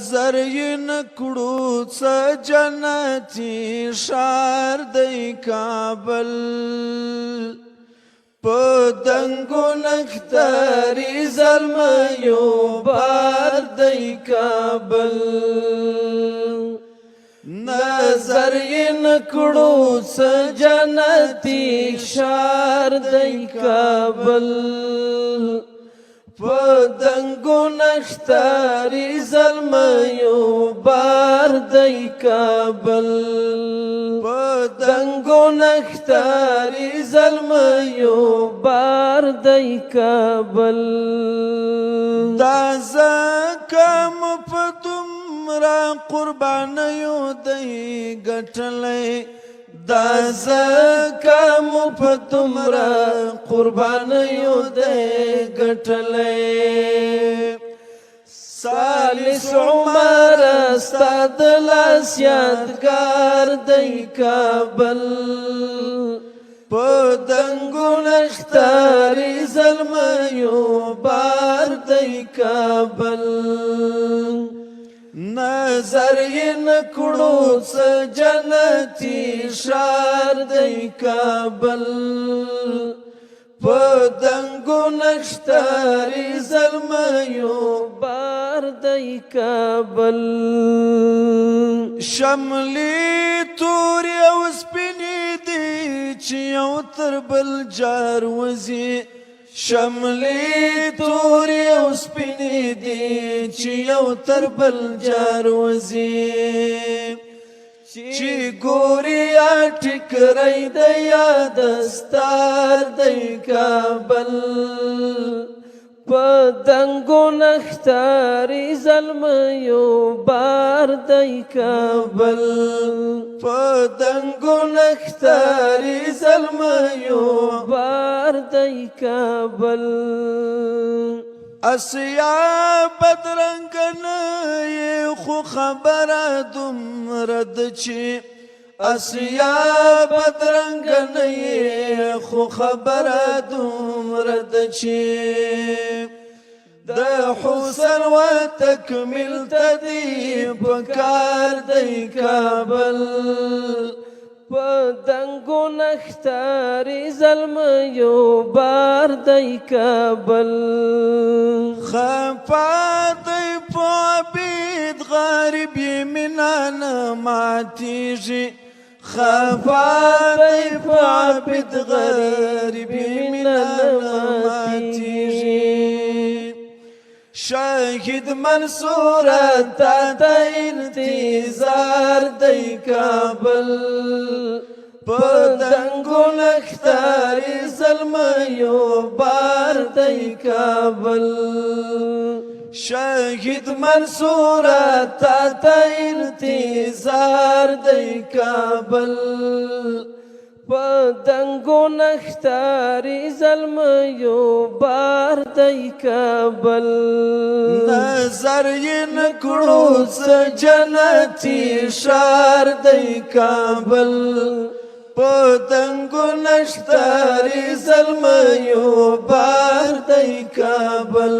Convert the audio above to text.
زرین کړو څه جنتي ښار دی کابل په دنګو نښتري زلمیو بار دی کابل نظر یې نه کړو څه جنتي ښار دی کابل په دنګو نښتري زلمیو بار دی کابل په دنګو نښتري زلمیو بار دی کابل دا ځکه مو په دومره قربانیو دی ګټلی دا ځکه مو په دومره قربانیو دی ګټلی ثالث عمر ستا د لاس یادګار دی کابل په دنګو نښتري زلمیو بار دی کابل نظر یې نه کړو څه جنتي ښار دی کابل په دنګو نښتري زلمیو بار دی کابل شملې تورې او سپینې دي چې یو تر بل جار وځي شملې تورې او سپینې دي چې یو تر بل جار وځي چې ګوري یا ټکری د یاد ستار دی کابل په دنګو نښتري زلمیو بار دی کابل په دنګو نښتري زلمیو بار دی کابل اسیا بدرنګ نه یې خو خبره دومره ده چې اسیا بدرنګ نه یې خو خبره دومره ده چې د حسن و تکمیل ته دی پکار دی کابل په دنګو نښتري زلمیو بار دی کابل خفا دی په عبید غریب یې مینه نه ماتېږي خفا دی په عبید غریب یې مینه نه ماتېږي شهید منصور تا ته انتظار دی کابل په دنګو نښتري زلمیو بار دی کابل شهید منصور تا ته انتظار دی کابل په دنګو نښتري زلمیو بار دی کابل نظر یې نه کړو څه جنتي ښار دی کابل په دنګو نښتري زلمیو بار دی کابل